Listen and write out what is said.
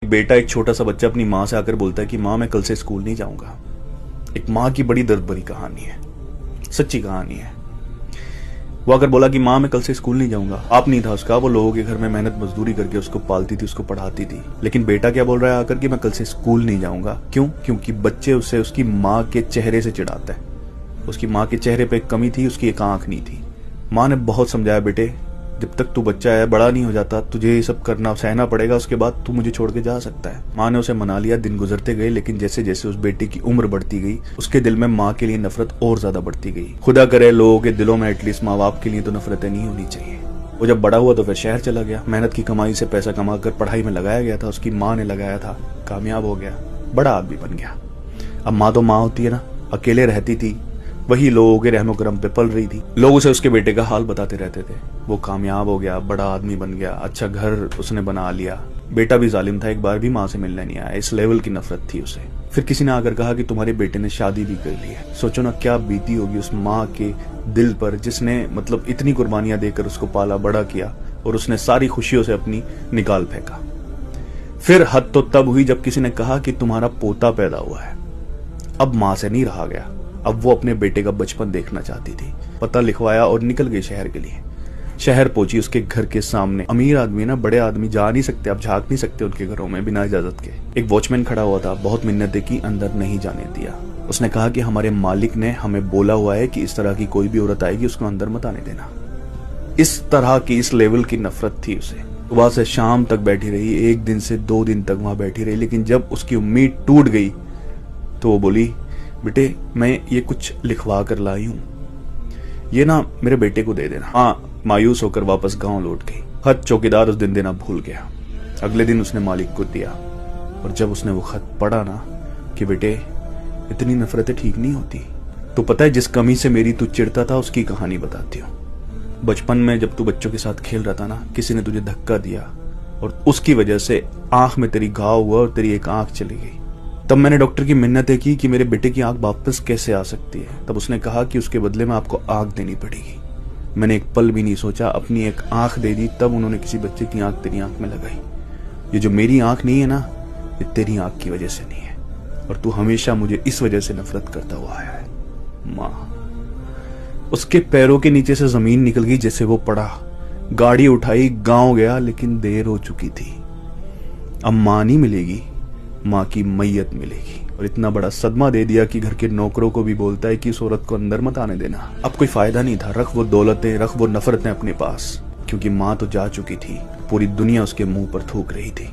बेटा, एक छोटा सा बच्चा अपनी माँ से आकर बोलता है कि माँ मैं कल से स्कूल नहीं जाऊंगा। एक माँ की बड़ी दर्द भरी कहानी है, सच्ची कहानी है। वो आकर बोला कि माँ मैं कल से स्कूल नहीं जाऊंगा। आप नहीं था उसका, वो लोगों के घर में मेहनत मजदूरी करके उसको पालती थी, उसको पढ़ाती थी। लेकिन बेटा क्या बोल रहा है आकर कि मैं कल से स्कूल नहीं जाऊंगा। क्यों? क्योंकि बच्चे उससे उसकी माँ के चेहरे से चिढ़ाते हैं। उसकी माँ के चेहरे पे एक कमी थी, उसकी एक आंख नहीं थी। माँ ने बहुत समझाया, बेटे जब तक तू बच्चा है, बड़ा नहीं हो जाता, तुझे ये सब करना सहना पड़ेगा, उसके बाद तू मुझे छोड़ के जा सकता है। माँ ने उसे मना लिया। दिन गुजरते गए, लेकिन जैसे जैसे उस बेटे की उम्र बढ़ती गई, उसके दिल में माँ के लिए नफरत और ज्यादा बढ़ती गई। खुदा करे लोगों के दिलों में एटलीस्ट माँ बाप के लिए तो नफरतें नहीं होनी चाहिए। वो जब बड़ा हुआ तो फिर शहर चला गया। मेहनत की कमाई से पैसा कमा कर पढ़ाई में लगाया गया था, उसकी माँ ने लगाया था, कामयाब हो गया, बड़ा आदमी बन गया। अब माँ तो माँ होती है ना, अकेले रहती थी, वही लोगों के रहमो करम पे पल रही थी। लोग उसे उसके बेटे का हाल बताते रहते थे। वो कामयाब हो गया, बड़ा आदमी बन गया, अच्छा घर उसने बना लिया। बेटा भी जालिम था, एक बार भी माँ से मिलने नहीं आया। इस लेवल की नफरत थी उसे। फिर किसी ने आकर कहा कि तुम्हारे बेटे ने शादी भी कर ली है। सोचो ना क्या बीती होगी उस माँ के दिल पर, जिसने मतलब इतनी कुर्बानियां देकर उसको पाला बड़ा किया, और उसने सारी खुशियों से अपनी निकाल फेंका। फिर हद तो तब हुई जब किसी ने कहा कि तुम्हारा पोता पैदा हुआ है। अब माँ से नहीं रहा गया। अब वो अपने बेटे का बचपन देखना चाहती थी। पता लिखवाया और निकल गई शहर के लिए। शहर पहुंची, उसके घर के सामने अमीर आदमी ना, बड़े आदमी जा नहीं सकते, आप झांक नहीं सकते उनके घरों में बिना इजाजत के। एक वॉचमैन खड़ा हुआ था, बहुत मिन्नतें की, अंदर नहीं जाने दिया। उसने कहा कि हमारे मालिक ने हमें बोला हुआ है कि इस तरह की कोई भी औरत आएगी उसको अंदर मत आने देना। इस तरह की, इस लेवल की नफरत थी उसे। सुबह से शाम तक बैठी रही, 1 दिन से 2 दिन तक वहां बैठी रही। लेकिन जब उसकी उम्मीद टूट गई तो वो बोली, बेटे मैं ये कुछ लिखवा कर लाई हूं, ये ना मेरे बेटे को दे देना। हाँ, मायूस होकर वापस गांव लौट गई। खत चौकीदार उस दिन देना भूल गया। अगले दिन उसने मालिक को दिया, और जब उसने वो खत पढ़ा ना कि बेटे इतनी नफरतें ठीक नहीं होती, तो पता है जिस कमी से मेरी तू चिढ़ता था उसकी कहानी बताती हूँ। बचपन में जब तू बच्चों के साथ खेल रहा था ना, किसी ने तुझे धक्का दिया और उसकी वजह से आंख में तेरी घाव हुआ और तेरी एक आंख चली गई। तब मैंने डॉक्टर की मिन्नतें की कि मेरे बेटे की आंख वापस कैसे आ सकती है। तब उसने कहा कि उसके बदले में आपको आंख देनी पड़ेगी। मैंने एक पल भी नहीं सोचा, अपनी एक आंख दे दी। तब उन्होंने किसी बच्चे की आंख तेरी आंख में लगाई। ये जो मेरी आंख नहीं है ना, ये तेरी आंख की वजह से नहीं है, और तू हमेशा मुझे इस वजह से नफरत करता हुआ आया है। माँ। उसके पैरों के नीचे से जमीन निकल गई जैसे वो पड़ा। गाड़ी उठाई, गांव गया, लेकिन देर हो चुकी थी। अब माँ नहीं मिलेगी, माँ की मैयत मिलेगी। और इतना बड़ा सदमा दे दिया कि घर के नौकरों को भी बोलता है कि इस औरत को अंदर मत आने देना। अब कोई फायदा नहीं था, रख वो दौलतें, रख वो नफरतें अपने पास, क्योंकि माँ तो जा चुकी थी। पूरी दुनिया उसके मुंह पर थूक रही थी।